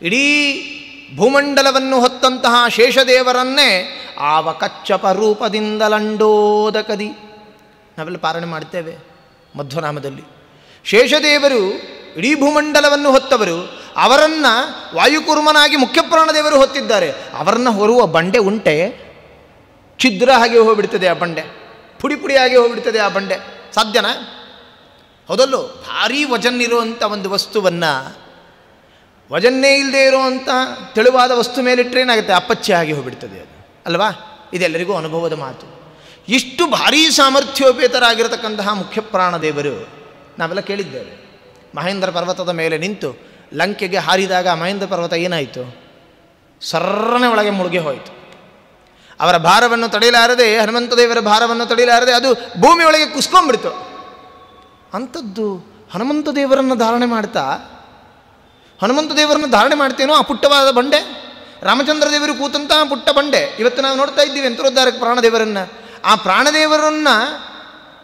ಇಡೀ ಭೂಮಂಡಲವನ್ನು ಹೊತ್ತಂತಹ ಶೇಷದೇವರನ್ನೇ ಆವ ಕಚ್ಚಪ ರೂಪದಿಂದಲಂಡೋದಕದಿ ನಾವೆಲ್ಲ ಪಾರಣೆ ಮಾಡ್ತೇವೆ ಮಧ್ವನಾಮದಲ್ಲಿ. ಶೇಷದೇವರು ಇಡೀ ಭೂಮಂಡಲವನ್ನು ಹೊತ್ತವರು, ಅವರನ್ನು ವಾಯುಕೂರ್ಮನಾಗಿ ಮುಖ್ಯಪ್ರಾಣದೇವರು ಹೊತ್ತಿದ್ದಾರೆ. ಅವರನ್ನು ಹೊರುವ ಬಂಡೆ ಉಂಟೆ, ಛಿದ್ರ ಹಾಗೆ ಹೋಗ್ಬಿಡ್ತದೆ ಆ ಬಂಡೆ, ಪುಡಿ ಪುಡಿಯಾಗಿ ಹೋಗ್ಬಿಡ್ತದೆ ಆ ಬಂಡೆ. ಸಾಧ್ಯನಾ? ಹೌದಲ್ಲೋ? ಭಾರೀ ವಜನ್ನಿರುವಂಥ ಒಂದು ವಸ್ತುವನ್ನು ವಜನ್ನೇ ಇಲ್ಲದೆ ಇರುವಂಥ ತೆಳುವಾದ ವಸ್ತು ಮೇಲಿಟ್ಟರೆ ಏನಾಗುತ್ತೆ? ಅಪ್ಪಚ್ಚೆ ಆಗಿ ಹೋಗ್ಬಿಡ್ತದೆ ಅದು ಅಲ್ವಾ? ಇದೆಲ್ಲರಿಗೂ ಅನುಭವದ ಮಾತು. ಇಷ್ಟು ಭಾರೀ ಸಾಮರ್ಥ್ಯೋಪೇತರಾಗಿರತಕ್ಕಂತಹ ಮುಖ್ಯಪ್ರಾಣದೇವರು ನಾವೆಲ್ಲ ಕೇಳಿದ್ದೇವೆ. ಮಹೇಂದ್ರ ಪರ್ವತದ ಮೇಲೆ ನಿಂತು ಲಂಕೆಗೆ ಹಾರಿದಾಗ ಮಹೇಂದ್ರ ಪರ್ವತ ಏನಾಯಿತು? ಸರ್ರನೆ ಒಳಗೆ ಮುಳುಗಿ ಹೋಯಿತು. ಅವರ ಭಾರವನ್ನು ತಡೆಯಲಾರದೆ, ಹನುಮಂತ ದೇವರ ಭಾರವನ್ನು ತಡೆಯಲಾರದೆ ಅದು ಭೂಮಿಯೊಳಗೆ ಕುಸ್ಕೊಂಡ್ಬಿಡ್ತು. ಅಂಥದ್ದು ಹನುಮಂತ ದೇವರನ್ನು ಧಾರಣೆ ಮಾಡ್ತಾ, ಹನುಮಂತ ದೇವರನ್ನು ಧಾರಣೆ ಮಾಡ್ತೇನೋ ಆ ಪುಟ್ಟವಾದ ಬಂಡೆ, ರಾಮಚಂದ್ರ ದೇವರು ಕೂತಂತಹ ಪುಟ್ಟ ಬಂಡೆ. ಇವತ್ತು ನಾವು ನೋಡ್ತಾ ಇದ್ದೀವಿ ಯಂತ್ರೋದ್ಧಾರಕ ಪ್ರಾಣದೇವರನ್ನು. ಆ ಪ್ರಾಣದೇವರನ್ನು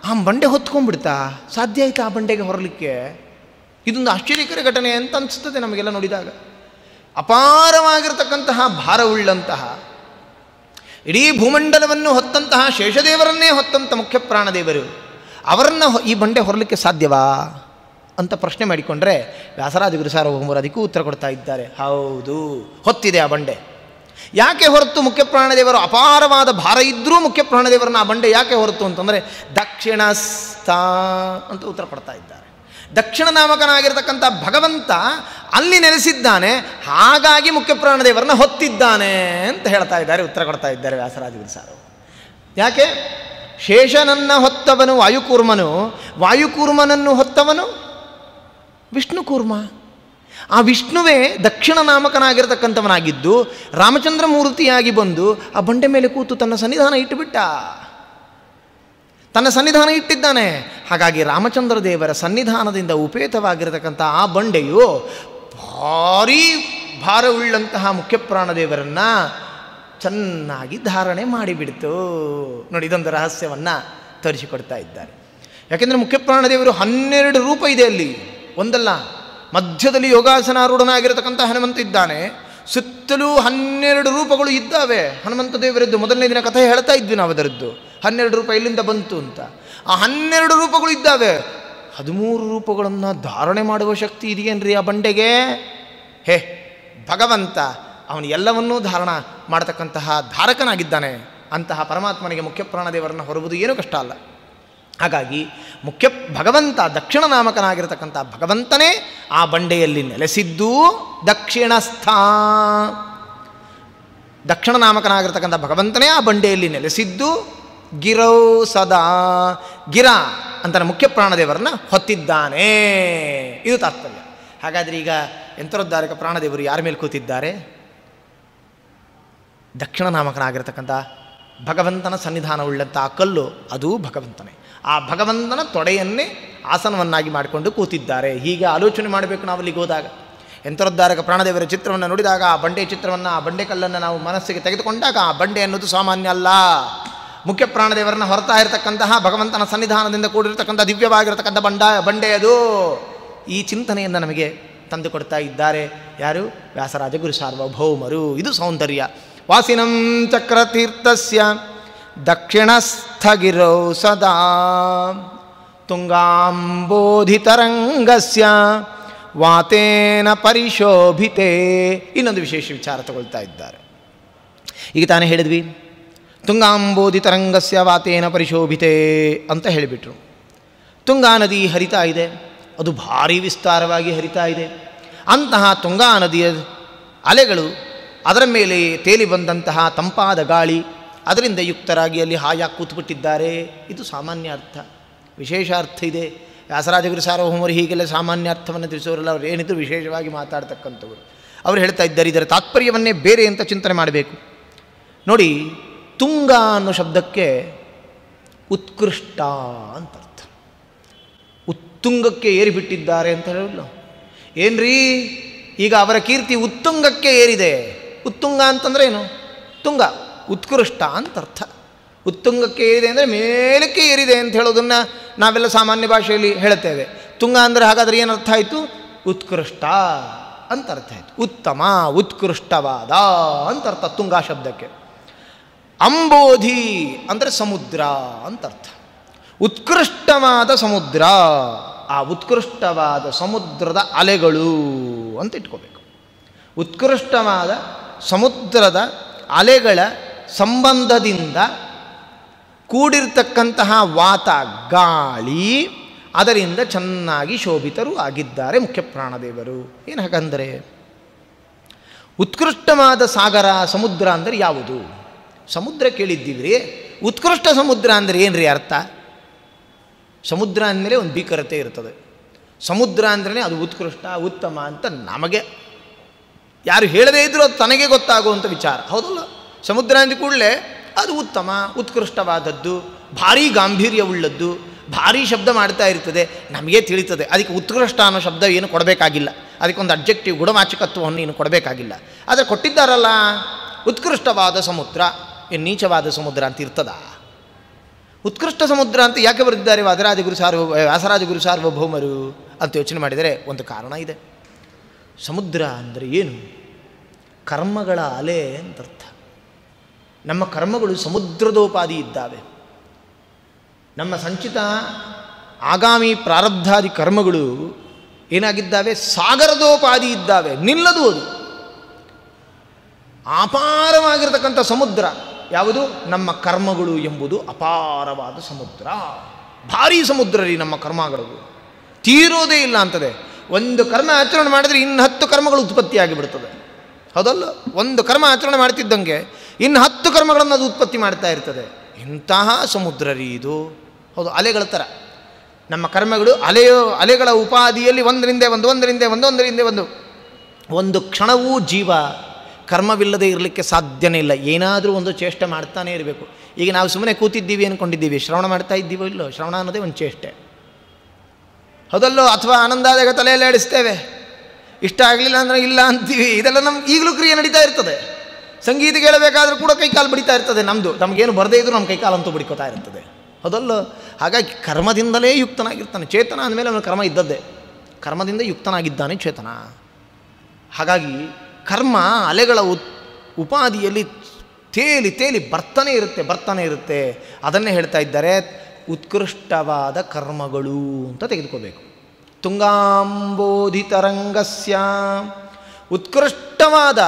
ಆ ಬಂಡೆ ಹೊತ್ಕೊಂಡ್ಬಿಡ್ತಾ? ಸಾಧ್ಯ ಆಯಿತಾ ಆ ಬಂಡೆಗೆ ಹೊರಲಿಕ್ಕೆ? ಇದೊಂದು ಆಶ್ಚರ್ಯಕರ ಘಟನೆ ಅಂತ ಅನಿಸ್ತದೆ ನಮಗೆಲ್ಲ ನೋಡಿದಾಗ. ಅಪಾರವಾಗಿರತಕ್ಕಂತಹ ಭಾರವುಳ್ಳಂತಹ ಇಡೀ ಭೂಮಂಡಲವನ್ನು ಹೊತ್ತಂತಹ ಶೇಷದೇವರನ್ನೇ ಹೊತ್ತಂಥ ಮುಖ್ಯ ಪ್ರಾಣದೇವರು, ಅವರನ್ನು ಈ ಬಂಡೆ ಹೊರಲಿಕ್ಕೆ ಸಾಧ್ಯವಾ ಅಂತ ಪ್ರಶ್ನೆ ಮಾಡಿಕೊಂಡ್ರೆ ವ್ಯಾಸರಾಜ ಗುರುಸಾರ್ವಭೌಮರು ಅದಕ್ಕೂ ಉತ್ತರ ಕೊಡ್ತಾ ಇದ್ದಾರೆ. ಹೌದು, ಹೊತ್ತಿದೆ ಆ ಬಂಡೆ. ಯಾಕೆ ಹೊರತು ಮುಖ್ಯ ಪ್ರಾಣದೇವರು ಅಪಾರವಾದ ಭಾರ ಇದ್ದರೂ ಮುಖ್ಯ ಪ್ರಾಣದೇವರನ್ನ ಆ ಬಂಡೆ ಯಾಕೆ ಹೊರತು ಅಂತಂದರೆ ದಕ್ಷಿಣಸ್ಥ ಅಂತ ಉತ್ತರ ಕೊಡ್ತಾ ಇದ್ದಾರೆ. ದಕ್ಷಿಣ ನಾಮಕನಾಗಿರ್ತಕ್ಕಂಥ ಭಗವಂತ ಅಲ್ಲಿ ನೆಲೆಸಿದ್ದಾನೆ, ಹಾಗಾಗಿ ಮುಖ್ಯ ಪ್ರಾಣದೇವರನ್ನ ಹೊತ್ತಿದ್ದಾನೆ ಅಂತ ಹೇಳ್ತಾ ಇದ್ದಾರೆ, ಉತ್ತರ ಕೊಡ್ತಾ ಇದ್ದಾರೆ ವ್ಯಾಸರಾಜ ಗುರುಸಾರ್ವಭೌಮರು. ಯಾಕೆ? ಶೇಷನನ್ನು ಹೊತ್ತವನು ವಾಯುಕೂರ್ಮನು, ವಾಯುಕೂರ್ಮನನ್ನು ಹೊತ್ತವನು ವಿಷ್ಣುಕೂರ್ಮ. ಆ ವಿಷ್ಣುವೇ ದಕ್ಷಿಣ ನಾಮಕನಾಗಿರ್ತಕ್ಕಂಥವನಾಗಿದ್ದು ರಾಮಚಂದ್ರ ಮೂರ್ತಿಯಾಗಿ ಬಂದು ಆ ಬಂಡೆ ಮೇಲೆ ಕೂತು ತನ್ನ ಸನ್ನಿಧಾನ ಇಟ್ಟುಬಿಟ್ಟ, ತನ್ನ ಸನ್ನಿಧಾನ ಇಟ್ಟಿದ್ದಾನೆ. ಹಾಗಾಗಿ ರಾಮಚಂದ್ರ ದೇವರ ಸನ್ನಿಧಾನದಿಂದ ಉಪೇತವಾಗಿರತಕ್ಕಂಥ ಆ ಬಂಡೆಯು ಭಾರೀ ಭಾರವುಳ್ಳಂತಹ ಮುಖ್ಯಪ್ರಾಣದೇವರನ್ನು ಚೆನ್ನಾಗಿ ಧಾರಣೆ ಮಾಡಿಬಿಡ್ತು. ನೋಡಿ, ಇದೊಂದು ರಹಸ್ಯವನ್ನು ತೋರಿಸಿಕೊಡ್ತಾ ಇದ್ದಾರೆ. ಯಾಕೆಂದರೆ ಮುಖ್ಯಪ್ರಾಣದೇವರು 12 ರೂಪ ಇದೆ ಅಲ್ಲಿ, ಒಂದಲ್ಲ. ಮಧ್ಯದಲ್ಲಿ ಯೋಗಾಸನಾರೂಢನಾಗಿರತಕ್ಕಂಥ ಹನುಮಂತ ಇದ್ದಾನೆ, ಸುತ್ತಲೂ 12 ರೂಪಗಳು ಇದ್ದಾವೆ ಹನುಮಂತ ದೇವರದ್ದು. ಮೊದಲನೇ ದಿನ ಕಥೆ ಹೇಳ್ತಾ ಇದ್ವಿ ನಾವು ಅದರದ್ದು, 12 ರೂಪ ಎಲ್ಲಿಂದ ಬಂತು ಅಂತ. ಆ 12 ರೂಪಗಳು ಇದ್ದಾವೆ. 13 ರೂಪಗಳನ್ನು ಧಾರಣೆ ಮಾಡುವ ಶಕ್ತಿ ಇದೆಯೇನ್ರಿ ಆ ಬಂಡೆಗೆ? ಹೇ ಭಗವಂತ ಅವನು ಎಲ್ಲವನ್ನೂ ಧಾರಣ ಮಾಡತಕ್ಕಂತಹ ಧಾರಕನಾಗಿದ್ದಾನೆ. ಅಂತಹ ಪರಮಾತ್ಮನಿಗೆ ಮುಖ್ಯಪ್ರಾಣದೇವರನ್ನು ಹೊರುವುದು ಏನೂ ಕಷ್ಟ ಅಲ್ಲ. ಹಾಗಾಗಿ ಭಗವಂತ ದಕ್ಷಿಣ ನಾಮಕನಾಗಿರತಕ್ಕಂಥ ಭಗವಂತನೇ ಆ ಬಂಡೆಯಲ್ಲಿ ನೆಲೆಸಿದ್ದು. ದಕ್ಷಿಣಸ್ಥ, ದಕ್ಷಿಣ ನಾಮಕನಾಗಿರ್ತಕ್ಕಂಥ ಭಗವಂತನೇ ಆ ಬಂಡೆಯಲ್ಲಿ ನೆಲೆಸಿದ್ದು. ಗಿರೌ ಸದಾ, ಗಿರ ಅಂತ ಮುಖ್ಯ ಪ್ರಾಣದೇವರನ್ನು ಹೊತ್ತಿದ್ದಾನೆ. ಇದು ತಾತ್ಪರ್ಯ. ಹಾಗಾದರೆ ಈಗ ಯಂತ್ರೋದ್ಧಾರಕ ಪ್ರಾಣದೇವರು ಯಾರ ಮೇಲೆ ಕೂತಿದ್ದಾರೆ? ದಕ್ಷಿಣ ನಾಮಕನಾಗಿರ್ತಕ್ಕಂಥ ಭಗವಂತನ ಸನ್ನಿಧಾನವುಳ್ಳಂಥ ಆ ಕಲ್ಲು, ಅದು ಭಗವಂತನೇ. ಆ ಭಗವಂತನ ತೊಡೆಯನ್ನೇ ಆಸನವನ್ನಾಗಿ ಮಾಡಿಕೊಂಡು ಕೂತಿದ್ದಾರೆ. ಹೀಗೆ ಆಲೋಚನೆ ಮಾಡಬೇಕು ನಾವು ಅಲ್ಲಿಗೆ ಹೋದಾಗ. ಯಂತ್ರೋದ್ಧಾರಕ ಪ್ರಾಣದೇವರ ಚಿತ್ರವನ್ನು ನೋಡಿದಾಗ, ಆ ಬಂಡೆ ಚಿತ್ರವನ್ನು, ಆ ಬಂಡೆ ಕಲ್ಲನ್ನು ನಾವು ಮನಸ್ಸಿಗೆ ತೆಗೆದುಕೊಂಡಾಗ, ಆ ಬಂಡೆ ಅನ್ನೋದು ಸಾಮಾನ್ಯ ಅಲ್ಲ. ಮುಖ್ಯ ಪ್ರಾಣದೇವರನ್ನು ಹೊರತಾ ಇರತಕ್ಕಂತಹ ಭಗವಂತನ ಸನ್ನಿಧಾನದಿಂದ ಕೂಡಿರತಕ್ಕಂಥ ದಿವ್ಯವಾಗಿರತಕ್ಕಂಥ ಬಂಡೆ ಅದು. ಈ ಚಿಂತನೆಯನ್ನು ನಮಗೆ ತಂದು ಕೊಡ್ತಾ ಇದ್ದಾರೆ ಯಾರು? ವ್ಯಾಸರಾಜ ಗುರು ಸಾರ್ವಭೌಮರು. ಇದು ಸೌಂದರ್ಯ. ವಾಸಿನಂ ಚಕ್ರತೀರ್ಥಸ್ಯ ದಕ್ಷಿಣಸ್ಥಗಿರೌ ಸದಾ ತುಂಗಾಂಬೋಧಿತರಂಗಸ್ಯ ವಾತೇನ ಪರಿಶೋಭಿತೆ. ಇನ್ನೊಂದು ವಿಶೇಷ ವಿಚಾರ ತಗೊಳ್ತಾ ಇದ್ದಾರೆ. ಈಗ ತಾನೇ ಹೇಳಿದ್ವಿ, ತುಂಗಾಂಬೋಧಿತರಂಗಸ್ಯ ವಾತೇನ ಪರಿಶೋಭಿತೆ ಅಂತ ಹೇಳಿಬಿಟ್ರು. ತುಂಗಾ ನದಿ ಹರಿತಾ ಇದೆ, ಅದು ಭಾರಿ ವಿಸ್ತಾರವಾಗಿ ಹರಿತಾ ಇದೆ. ಅಂತಹ ತುಂಗಾ ನದಿಯ ಅಲೆಗಳು, ಅದರ ಮೇಲೆ ತೇಲಿ ಬಂದಂತಹ ತಂಪಾದ ಗಾಳಿ, ಅದರಿಂದ ಯುಕ್ತರಾಗಿ ಅಲ್ಲಿ ಹಾಯಾಗಿ ಕೂತ್ಬಿಟ್ಟಿದ್ದಾರೆ. ಇದು ಸಾಮಾನ್ಯ ಅರ್ಥ. ವಿಶೇಷ ಅರ್ಥ ಇದೆ. ವ್ಯಾಸರಾಜ ಗುರು ಸಾರ್ವಭೌಮರು ಹೀಗೆಲ್ಲ ಸಾಮಾನ್ಯ ಅರ್ಥವನ್ನು ತಿಳಿಸೋರಲ್ಲ, ಅವ್ರು ಏನಿದ್ರು ವಿಶೇಷವಾಗಿ ಮಾತಾಡ್ತಕ್ಕಂಥವ್ರು. ಅವರು ಹೇಳ್ತಾ ಇದ್ದಾರೆ, ಇದರ ತಾತ್ಪರ್ಯವನ್ನೇ ಬೇರೆ ಅಂತ ಚಿಂತನೆ ಮಾಡಬೇಕು. ನೋಡಿ, ತುಂಗ ಅನ್ನೋ ಶಬ್ದಕ್ಕೆ ಉತ್ಕೃಷ್ಟ ಅಂತ ಅರ್ಥ. ಉತ್ತುಂಗಕ್ಕೆ ಏರಿಬಿಟ್ಟಿದ್ದಾರೆ ಅಂತ ಹೇಳಲ್ಲ. ಏನ್ರೀ, ಈಗ ಅವರ ಕೀರ್ತಿ ಉತ್ತುಂಗಕ್ಕೆ ಏರಿದೆ. ಉತ್ತುಂಗ ಅಂತಂದರೆ ಏನು? ತುಂಗ, ಉತ್ಕೃಷ್ಟ ಅಂತ ಅರ್ಥ. ಉತ್ತುಂಗಕ್ಕೆ ಏರಿದೆ ಅಂದರೆ ಮೇಲಕ್ಕೆ ಏರಿದೆ ಅಂತ ಹೇಳೋದನ್ನು ನಾವೆಲ್ಲ ಸಾಮಾನ್ಯ ಭಾಷೆಯಲ್ಲಿ ಹೇಳುತ್ತೇವೆ. ತುಂಗ ಅಂದರೆ ಹಾಗಾದರೆ ಏನು ಅರ್ಥ ಆಯಿತು? ಉತ್ಕೃಷ್ಟ. ಅಂತ ಅರ್ಥ ಆಯಿತು. ಉತ್ತಮ, ಉತ್ಕೃಷ್ಟವಾದ ಅಂತ ಅರ್ಥ ತುಂಗಾ ಶಬ್ದಕ್ಕೆ. ಅಂಬೋಧಿ ಅಂದರೆ ಸಮುದ್ರ ಅಂತ ಅರ್ಥ. ಉತ್ಕೃಷ್ಟವಾದ ಸಮುದ್ರ, ಆ ಉತ್ಕೃಷ್ಟವಾದ ಸಮುದ್ರದ ಅಲೆಗಳು ಅಂತ ಇಟ್ಕೋಬೇಕು. ಉತ್ಕೃಷ್ಟವಾದ ಸಮುದ್ರದ ಅಲೆಗಳ ಸಂಬಂಧದಿಂದ ಕೂಡಿರ್ತಕ್ಕಂತಹ ವಾತ ಗಾಳಿ, ಅದರಿಂದ ಚೆನ್ನಾಗಿ ಶೋಭಿತರು ಆಗಿದ್ದಾರೆ ಮುಖ್ಯ ಪ್ರಾಣದೇವರು. ಏನು ಹಾಗಂದರೆ ಉತ್ಕೃಷ್ಟವಾದ ಸಾಗರ ಸಮುದ್ರ ಅಂದರೆ ಯಾವುದು? ಸಮುದ್ರ ಕೇಳಿದ್ದೀವ್ರಿ, ಉತ್ಕೃಷ್ಟ ಸಮುದ್ರ ಅಂದರೆ ಏನು ರೀ ಅರ್ಥ? ಸಮುದ್ರ ಅಂದಮೇಲೆ ಒಂದು ಭೀಕರತೆ ಇರ್ತದೆ. ಸಮುದ್ರ ಅಂದ್ರೇ ಅದು ಉತ್ಕೃಷ್ಟ ಉತ್ತಮ ಅಂತ ನಮಗೆ ಯಾರು ಹೇಳದೇ ಇದ್ರೂ ಅದು ತನಗೆ ಗೊತ್ತಾಗುವಂಥ ವಿಚಾರ, ಹೌದಲ್ಲ? ಸಮುದ್ರ ಅಂದ ಕೂಡಲೇ ಅದು ಉತ್ತಮ, ಉತ್ಕೃಷ್ಟವಾದದ್ದು, ಭಾರೀ ಗಾಂಭೀರ್ಯವುಳ್ಳದ್ದು, ಭಾರೀ ಶಬ್ದ ಮಾಡ್ತಾ ಇರ್ತದೆ, ನಮಗೆ ತಿಳಿತದೆ. ಅದಕ್ಕೆ ಉತ್ಕೃಷ್ಟ ಅನ್ನೋ ಶಬ್ದ ಏನು ಕೊಡಬೇಕಾಗಿಲ್ಲ, ಅದಕ್ಕೊಂದು ಅಬ್ಜೆಕ್ಟಿವ್ ಗುಣವಾಚಕತ್ವವನ್ನು ಏನು ಕೊಡಬೇಕಾಗಿಲ್ಲ. ಆದರೆ ಕೊಟ್ಟಿದ್ದಾರಲ್ಲ, ಉತ್ಕೃಷ್ಟವಾದ ಸಮುದ್ರ, ಏನು ನೀಚವಾದ ಸಮುದ್ರ ಅಂತ ಇರ್ತದ? ಉತ್ಕೃಷ್ಟ ಸಮುದ್ರ ಅಂತ ಯಾಕೆ ಬರೆದಿದ್ದಾರೆ ವ್ಯಾಸರಾಜಗುರು ಸಾರ್ವಭೌಮರು ಅಂತ ಯೋಚನೆ ಮಾಡಿದರೆ ಒಂದು ಕಾರಣ ಇದೆ. ಸಮುದ್ರ ಅಂದರೆ ಏನು? ಕರ್ಮಗಳ ಅಲೆ ಅಂತರ್ಥ. ನಮ್ಮ ಕರ್ಮಗಳು ಸಮುದ್ರದೋಪಾದಿ ಇದ್ದಾವೆ. ನಮ್ಮ ಸಂಚಿತ ಆಗಾಮಿ ಪ್ರಾರಬ್ಧಾದಿ ಕರ್ಮಗಳು ಏನಾಗಿದ್ದಾವೆ? ಸಾಗರದೋಪಾದಿ ಇದ್ದಾವೆ, ನಿಲ್ಲದು. ಅದು ಅಪಾರವಾಗಿರತಕ್ಕಂಥ ಸಮುದ್ರ ಯಾವುದು? ನಮ್ಮ ಕರ್ಮಗಳು ಎಂಬುದು ಅಪಾರವಾದ ಸಮುದ್ರ, ಭಾರೀ ಸಮುದ್ರ ರೀ ನಮ್ಮ ಕರ್ಮಗಳು, ತೀರೋದೇ ಇಲ್ಲ ಅಂತದೆ. ಒಂದು ಕರ್ಮ ಆಚರಣೆ ಮಾಡಿದರೆ ಇನ್ನು 10 ಕರ್ಮಗಳು ಉತ್ಪತ್ತಿಯಾಗಿಬಿಡ್ತದೆ, ಹೌದಲ್ಲ? ಒಂದು ಕರ್ಮ ಆಚರಣೆ ಮಾಡ್ತಿದ್ದಂಗೆ ಇನ್ನು 10 ಕರ್ಮಗಳನ್ನು ಅದು ಉತ್ಪತ್ತಿ ಮಾಡ್ತಾ ಇರ್ತದೆ. ಇಂತಹ ಸಮುದ್ರ ರೀ ಇದು, ಹೌದು. ಅಲೆಗಳ ಥರ ನಮ್ಮ ಕರ್ಮಗಳು ಅಲೆಗಳ ಉಪಾದಿಯಲ್ಲಿ ಒಂದರಿಂದ ಒಂದು ಕ್ಷಣವೂ ಜೀವ ಕರ್ಮವಿಲ್ಲದೆ ಇರಲಿಕ್ಕೆ ಸಾಧ್ಯನೇ ಇಲ್ಲ. ಏನಾದರೂ ಒಂದು ಚೇಷ್ಟೆ ಮಾಡ್ತಾನೇ ಇರಬೇಕು. ಈಗ ನಾವು ಸುಮ್ಮನೆ ಕೂತಿದ್ದೀವಿ ಅಂದ್ಕೊಂಡಿದ್ದೀವಿ, ಶ್ರವಣ ಮಾಡ್ತಾ ಇದ್ದೀವೋ ಇಲ್ಲೋ? ಶ್ರವಣ ಅನ್ನೋದೇ ಒಂದು ಚೇಷ್ಟೆ, ಹೌದಲ್ಲೋ? ಅಥವಾ ಆನಂದಾದಾಗ ತಲೆಯಲ್ಲಿ ಆಡಿಸ್ತೇವೆ, ಇಷ್ಟ ಆಗಲಿಲ್ಲ ಅಂದರೆ ಇಲ್ಲ ಅಂತೀವಿ. ಇದೆಲ್ಲ ನಮ್ಗೆ ಈಗಲೂ ಕ್ರಿಯೆ ನಡೀತಾ ಇರ್ತದೆ. ಸಂಗೀತ ಕೇಳಬೇಕಾದ್ರೂ ಕೂಡ ಕೈಕಾಲು ಬಡಿತಾ ಇರ್ತದೆ ನಮ್ಮದು. ನಮಗೇನು ಬರದೇ ಇದ್ರೂ ನಮ್ಮ ಕೈಕಾಲಂತೂ ಬಡಿಕೋತಾ ಇರ್ತದೆ, ಹೌದಲ್ಲೋ? ಹಾಗಾಗಿ ಕರ್ಮದಿಂದಲೇ ಯುಕ್ತನಾಗಿರ್ತಾನೆ. ಚೇತನ ಅಂದಮೇಲೆ ಅವನ ಕರ್ಮ ಇದ್ದದ್ದೇ, ಕರ್ಮದಿಂದ ಯುಕ್ತನಾಗಿದ್ದಾನೆ ಚೇತನ. ಹಾಗಾಗಿ ಕರ್ಮ ಅಲೆಗಳ ಉಪಾದಿಯಲ್ಲಿ ತೇಲಿ ಬರ್ತಾನೆ ಇರುತ್ತೆ. ಅದನ್ನೇ ಹೇಳ್ತಾ ಇದ್ದಾರೆ, ಉತ್ಕೃಷ್ಟವಾದ ಕರ್ಮಗಳು ಅಂತ ತೆಗೆದುಕೋಬೇಕು. ತುಂಗಾಂಬೋಧಿ ತರಂಗಸ್ಯ, ಉತ್ಕೃಷ್ಟವಾದ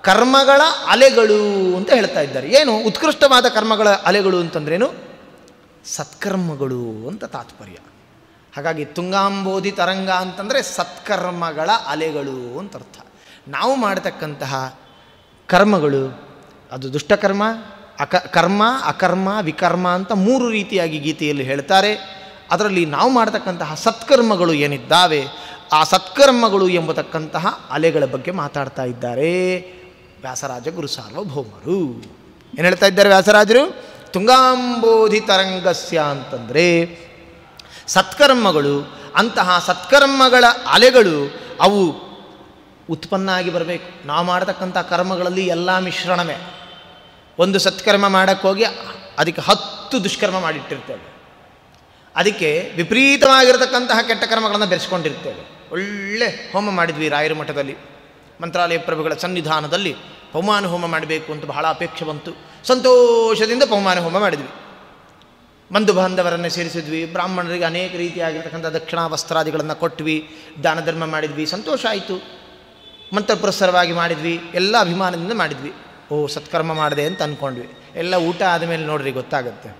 ಕರ್ಮಗಳ ಅಲೆಗಳು ಅಂತ ಹೇಳ್ತಾ ಇದ್ದಾರೆ. ಏನು ಉತ್ಕೃಷ್ಟವಾದ ಕರ್ಮಗಳ ಅಲೆಗಳು ಅಂತಂದ್ರೇನು? ಸತ್ಕರ್ಮಗಳು ಅಂತ ತಾತ್ಪರ್ಯ. ಹಾಗಾಗಿ ತುಂಗಾಂಬೋಧಿ ತರಂಗ ಅಂತಂದರೆ ಸತ್ಕರ್ಮಗಳ ಅಲೆಗಳು ಅಂತ ಅರ್ಥ. ನಾವು ಮಾಡತಕ್ಕಂತಹ ಕರ್ಮಗಳು ಅದು ದುಷ್ಟಕರ್ಮ, ಕರ್ಮ, ಅಕರ್ಮ, ವಿಕರ್ಮ ಅಂತ 3 ರೀತಿಯಾಗಿ ಗೀತೆಯಲ್ಲಿ ಹೇಳ್ತಾರೆ. ಅದರಲ್ಲಿ ನಾವು ಮಾಡತಕ್ಕಂತಹ ಸತ್ಕರ್ಮಗಳು ಏನಿದ್ದಾವೆ, ಆ ಸತ್ಕರ್ಮಗಳು ಎಂಬತಕ್ಕಂತಹ ಅಲೆಗಳ ಬಗ್ಗೆ ಮಾತಾಡ್ತಾ ಇದ್ದಾರೆ ವ್ಯಾಸರಾಜ ಗುರು ಸಾರ್ವಭೌಮರು. ಏನು ಹೇಳ್ತಾ ಇದ್ದಾರೆ ವ್ಯಾಸರಾಜರು? ತುಂಗಾಂಬೋಧಿ ತರಂಗಸ್ಯ ಅಂತಂದರೆ ಸತ್ಕರ್ಮಗಳು, ಅಂತಹ ಸತ್ಕರ್ಮಗಳ ಅಲೆಗಳು ಅವು ಉತ್ಪನ್ನ ಆಗಿ ಬರಬೇಕು. ನಾವು ಮಾಡತಕ್ಕಂಥ ಕರ್ಮಗಳಲ್ಲಿ ಎಲ್ಲ ಮಿಶ್ರಣವೇ. ಒಂದು ಸತ್ಕರ್ಮ ಮಾಡೋಕ್ಕೋಗಿ ಅದಕ್ಕೆ 10 ದುಷ್ಕರ್ಮ ಮಾಡಿಟ್ಟಿರ್ತೇವೆ, ಅದಕ್ಕೆ ವಿಪರೀತವಾಗಿರತಕ್ಕಂತಹ ಕೆಟ್ಟ ಕರ್ಮಗಳನ್ನು ಬೆರೆಸ್ಕೊಂಡಿರ್ತೇವೆ. ಒಳ್ಳೆ ಹೋಮ ಮಾಡಿದ್ವಿ ರಾಯರ ಮಠದಲ್ಲಿ, ಮಂತ್ರಾಲಯ ಪ್ರಭುಗಳ ಸನ್ನಿಧಾನದಲ್ಲಿ ಪವಮಾನ ಹೋಮ ಮಾಡಬೇಕು ಅಂತ ಬಹಳ ಅಪೇಕ್ಷೆ ಬಂತು. ಸಂತೋಷದಿಂದ ಪವಮಾನ ಹೋಮ ಮಾಡಿದ್ವಿ. ಬಂಧು ಬಾಂಧವರನ್ನೇ ಸೇರಿಸಿದ್ವಿ, ಬ್ರಾಹ್ಮಣರಿಗೆ ಅನೇಕ ರೀತಿಯಾಗಿರ್ತಕ್ಕಂಥ ದಕ್ಷಿಣಾ ವಸ್ತ್ರಾದಿಗಳನ್ನು ಕೊಟ್ವಿ, ದಾನ ಧರ್ಮ ಮಾಡಿದ್ವಿ, ಸಂತೋಷ ಆಯಿತು. ಮಂತ್ರಪುರಸ್ಸರವಾಗಿ ಮಾಡಿದ್ವಿ, ಎಲ್ಲ ಅಭಿಮಾನದಿಂದ ಮಾಡಿದ್ವಿ. ಓ ಸತ್ಕರ್ಮ ಮಾಡಿದೆ ಅಂತ ಅಂದ್ಕೊಂಡ್ವಿ. ಎಲ್ಲ ಊಟ ಆದಮೇಲೆ ನೋಡ್ರಿ ಗೊತ್ತಾಗುತ್ತೆ.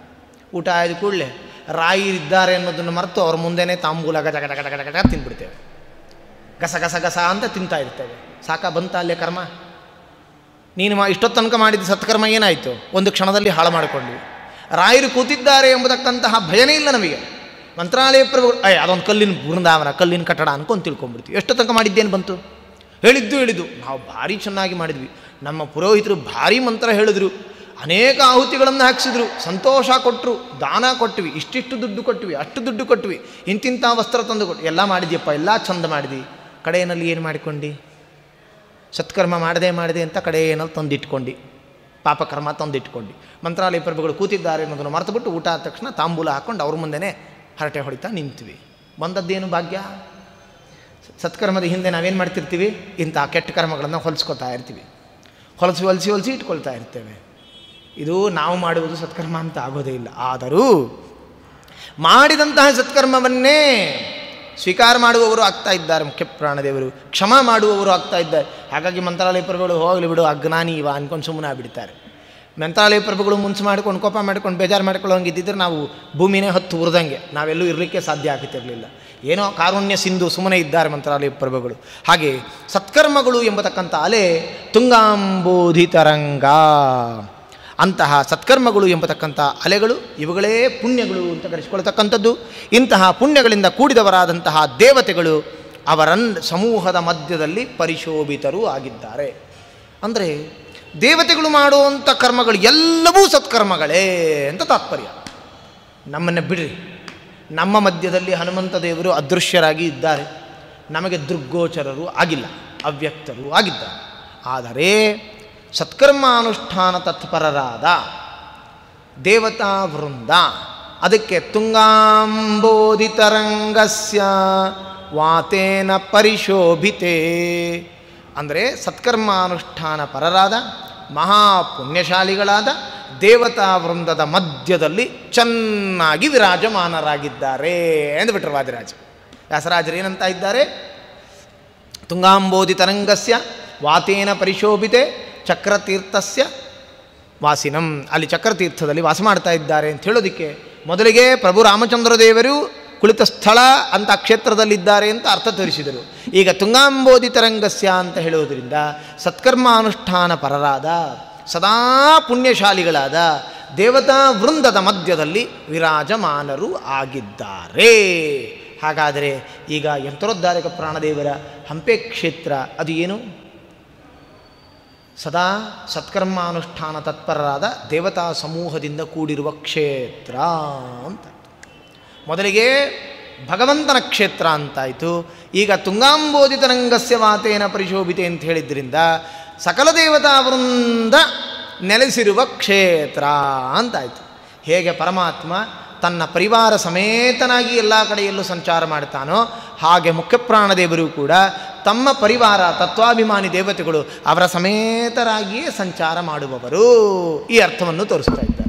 ಊಟ ಆದ ಕೂಡಲೇ ರಾಯರಿದ್ದಾರೆ ಅನ್ನೋದನ್ನು ಮರೆತು ಅವ್ರ ಮುಂದೆನೇ ತಾಂಬೂಲ ಗಜ ಗಜ ಗಜ ಗಜ ತಿಂದ್ಬಿಡ್ತೇವೆ. ಗಸ ಗಸ ಗಸ ಅಂತ ತಿಂತಾ ಇರ್ತೇವೆ. ಸಾಕ ಬಂತ ಅಲ್ಲೇ ಕರ್ಮ? ನೀನು ಇಷ್ಟೊತ್ತು ತನಕ ಮಾಡಿದ ಸತ್ಕರ್ಮ ಏನಾಯಿತು? ಒಂದು ಕ್ಷಣದಲ್ಲಿ ಹಾಳು ಮಾಡಿಕೊಂಡ್ವಿ. ರಾಯರು ಕೂತಿದ್ದಾರೆ ಎಂಬತಕ್ಕಂತಹ ಭಯನೇ ಇಲ್ಲ ನಮಗೆ. ಮಂತ್ರಾಲಯ ಪ್ರಭು ಅದೊಂದು ಕಲ್ಲಿನ ಬೃಂದಾವನ, ಕಲ್ಲಿನ ಕಟ್ಟಡ ಅನ್ಕೊಂಡು ತಿಳ್ಕೊಂಡ್ಬಿಡ್ತೀವಿ. ಎಷ್ಟು ತನಕ ಮಾಡಿದ್ದೇನು ಬಂತು? ಹೇಳಿದ್ದು ನಾವು ಭಾರಿ ಚೆನ್ನಾಗಿ ಮಾಡಿದ್ವಿ. ನಮ್ಮ ಪುರೋಹಿತರು ಭಾರಿ ಮಂತ್ರ ಹೇಳಿದ್ರು, ಅನೇಕ ಆಹುತಿಗಳನ್ನು ಹಾಕಿಸಿದ್ರು, ಸಂತೋಷ ಕೊಟ್ಟರು, ದಾನ ಕೊಟ್ವಿ, ಇಷ್ಟಿಷ್ಟು ದುಡ್ಡು ಕೊಟ್ವಿ, ಅಷ್ಟು ದುಡ್ಡು ಕೊಟ್ವಿ, ಇಂತಿಂಥ ವಸ್ತ್ರ ತಂದು ಕೊಟ್ಟು ಎಲ್ಲ ಮಾಡಿದ್ಯಪ್ಪ, ಎಲ್ಲ ಚಂದ ಮಾಡಿದ್ವಿ. ಕಡೆಯಲ್ಲಿ ಏನು ಮಾಡಿಕೊಂಡು? ಸತ್ಕರ್ಮ ಮಾಡದೆ ಅಂತ ಕಡೆಯಲ್ಲಿ ತಂದಿಟ್ಕೊಂಡು, ಪಾಪಕರ್ಮ ತಂದಿಟ್ಕೊಂಡು, ಮಂತ್ರಾಲಯ ಪ್ರಭುಗಳು ಕೂತಿದ್ದಾರೆ ಅನ್ನೋದನ್ನು ಮರೆತುಬಿಟ್ಟು ಊಟ ಆದ ತಕ್ಷಣ ತಾಂಬೂಲ ಹಾಕ್ಕೊಂಡು ಅವ್ರ ಮುಂದೆನೇ ಹರಟೆ ಹೊಡಿತಾ ನಿಂತ್ವಿ. ಬಂದದ್ದೇನು ಭಾಗ್ಯ? ಸತ್ಕರ್ಮದ ಹಿಂದೆ ನಾವೇನು ಮಾಡ್ತಿರ್ತೀವಿ? ಇಂಥ ಕೆಟ್ಟ ಕರ್ಮಗಳನ್ನು ಹೊಲಿಸ್ಕೊತಾ ಇರ್ತೀವಿ, ಹೊಲಿಸಿ ಇಟ್ಕೊಳ್ತಾ ಇರ್ತೇವೆ. ಇದು ನಾವು ಮಾಡುವುದು ಸತ್ಕರ್ಮ ಅಂತ ಆಗೋದೇ ಇಲ್ಲ. ಆದರೂ ಮಾಡಿದಂತಹ ಸತ್ಕರ್ಮವನ್ನೇ ಸ್ವೀಕಾರ ಮಾಡುವವರು ಆಗ್ತಾ ಇದ್ದಾರೆ, ಮುಖ್ಯ ಪ್ರಾಣದೇವರು ಕ್ಷಮ ಮಾಡುವವರು ಆಗ್ತಾ ಇದ್ದಾರೆ. ಹಾಗಾಗಿ ಮಂತ್ರಾಲಯ ಪ್ರಭುಗಳು ಹೋಗಲಿ ಬಿಡು ಅಜ್ಞಾನಿ ಇವ ಅನ್ಕೊಂಡು ಸುಮ್ಮನೆ ಬಿಡ್ತಾರೆ. ಮಂತ್ರಾಲಯ ಪ್ರಭುಗಳು ಮುನ್ಸು ಮಾಡ್ಕೊಂಡು ಕೋಪ ಮಾಡ್ಕೊಂಡು ಬೇಜಾರು ಮಾಡ್ಕೊಳ್ಳೋಂಗಿದ್ದಿದ್ರೆ ನಾವು ಭೂಮಿನೇ ಹೊತ್ತು ಉರಿದಂಗೆ, ನಾವೆಲ್ಲೂ ಇರಲಿಕ್ಕೆ ಸಾಧ್ಯ ಆಗ್ತಿರಲಿಲ್ಲ. ಏನೋ ಕಾರುಣ್ಯ ಸಿಂಧು ಸುಮ್ಮನೆ ಇದ್ದಾರೆ ಮಂತ್ರಾಲಯ ಪ್ರಭುಗಳು. ಹಾಗೆ ಸತ್ಕರ್ಮಗಳು ಎಂಬತಕ್ಕಂಥ ಅಲೆ ತುಂಗಾಂಬೋಧಿ ತರಂಗ, ಅಂತಹ ಸತ್ಕರ್ಮಗಳು ಎಂಬತಕ್ಕಂಥ ಅಲೆಗಳು ಇವುಗಳೇ ಪುಣ್ಯಗಳು ಅಂತ ಕರೆಸಿಕೊಳ್ತಕ್ಕಂಥದ್ದು. ಇಂತಹ ಪುಣ್ಯಗಳಿಂದ ಕೂಡಿದವರಾದಂತಹ ದೇವತೆಗಳು ಸಮೂಹದ ಮಧ್ಯದಲ್ಲಿ ಪರಿಶೋಭಿತರೂ ಆಗಿದ್ದಾರೆ. ಅಂದರೆ ದೇವತೆಗಳು ಮಾಡುವಂಥ ಕರ್ಮಗಳು ಎಲ್ಲವೂ ಸತ್ಕರ್ಮಗಳೇ ಅಂತ ತಾತ್ಪರ್ಯ. ನಮ್ಮನ್ನು ಬಿಡ್ರಿ, ನಮ್ಮ ಮಧ್ಯದಲ್ಲಿ ಹನುಮಂತ ದೇವರು ಅದೃಶ್ಯರಾಗಿ ಇದ್ದಾರೆ, ನಮಗೆ ದೃಗ್ಗೋಚರರು ಆಗಿಲ್ಲ, ಅವ್ಯಕ್ತರು ಆಗಿದ್ದಾರೆ. ಆದರೆ ಸತ್ಕರ್ಮಾನುಷ್ಠಾನ ತತ್ಪರರಾದ ದೇವತಾ ವೃಂದ, ಅದಕ್ಕೆ ತುಂಗಾಂಬೋಧಿ ತರಂಗಸ್ಯ ವಾತೇನ ಪರಿಶೋಭಿತೆ, ಅಂದರೆ ಸತ್ಕರ್ಮಾನುಷ್ಠಾನ ಪರರಾದ ಮಹಾಪುಣ್ಯಶಾಲಿಗಳಾದ ದೇವತಾ ವೃಂದದ ಮಧ್ಯದಲ್ಲಿ ಚೆನ್ನಾಗಿ ವಿರಾಜಮಾನರಾಗಿದ್ದಾರೆ ಎಂದುಬಿಟ್ರು ವಾದಿರಾಜ. ವ್ಯಾಸರಾಜರು ಏನಂತ ಇದ್ದಾರೆ? ತುಂಗಾಂಬೋಧಿ ತರಂಗಸ್ಯ ವಾತೇನ ಪರಿಶೋಭಿತೆ ಚಕ್ರತೀರ್ಥಸ್ಯ ವಾಸಿನಂ, ಅಲ್ಲಿ ಚಕ್ರತೀರ್ಥದಲ್ಲಿ ವಾಸ ಮಾಡ್ತಾ ಇದ್ದಾರೆ ಅಂತ ಹೇಳೋದಕ್ಕೆ ಮೊದಲಿಗೆ ಪ್ರಭು ರಾಮಚಂದ್ರ ದೇವರು ಕುಳಿತ ಸ್ಥಳ ಅಂತ ಕ್ಷೇತ್ರದಲ್ಲಿದ್ದಾರೆ ಅಂತ ಅರ್ಥ ತೋರಿಸಿದರು. ಈಗ ತುಂಗಾಂಬೋಧಿ ತರಂಗಸ್ಯ ಅಂತ ಹೇಳುವುದರಿಂದ ಸತ್ಕರ್ಮಾನುಷ್ಠಾನ ಪರರಾದ ಸದಾ ಪುಣ್ಯಶಾಲಿಗಳಾದ ದೇವತಾ ವೃಂದದ ಮಧ್ಯದಲ್ಲಿ ವಿರಾಜಮಾನರು ಆಗಿದ್ದಾರೆ. ಹಾಗಾದರೆ ಈಗ ಯಂತ್ರೋದ್ಧಾರಕ ಪ್ರಾಣದೇವರ ಹಂಪೆ ಕ್ಷೇತ್ರ ಅದು ಏನು? ಸದಾ ಸತ್ಕರ್ಮಾನುಷ್ಠಾನ ತತ್ಪರರಾದ ದೇವತಾ ಸಮೂಹದಿಂದ ಕೂಡಿರುವ ಕ್ಷೇತ್ರ ಅಂತ. ಮೊದಲಿಗೆ ಭಗವಂತನ ಕ್ಷೇತ್ರ ಅಂತಾಯಿತು. ಈಗ ತುಂಗಾಂಬೋಧಿ ತರಂಗಸ್ಯ ವಾತೇನ ಪರಿಶೋಭಿತೆ ಅಂತ ಹೇಳಿದ್ರಿಂದ ಸಕಲ ದೇವತಾ ವೃಂದ ನೆಲೆಸಿರುವ ಕ್ಷೇತ್ರ ಅಂತಾಯಿತು. ಹೇಗೆ ಪರಮಾತ್ಮ ತನ್ನ ಪರಿವಾರ ಸಮೇತನಾಗಿ ಎಲ್ಲ ಕಡೆಯಲ್ಲೂ ಸಂಚಾರ ಮಾಡ್ತಾನೋ ಹಾಗೆ ಮುಖ್ಯಪ್ರಾಣದೇವರು ಕೂಡ ತಮ್ಮ ಪರಿವಾರ ತತ್ವಾಭಿಮಾನಿ ದೇವತೆಗಳು ಅವರ ಸಮೇತರಾಗಿಯೇ ಸಂಚಾರ ಮಾಡುವವರು, ಈ ಅರ್ಥವನ್ನು ತೋರಿಸ್ತಾ ಇದ್ದಾರೆ.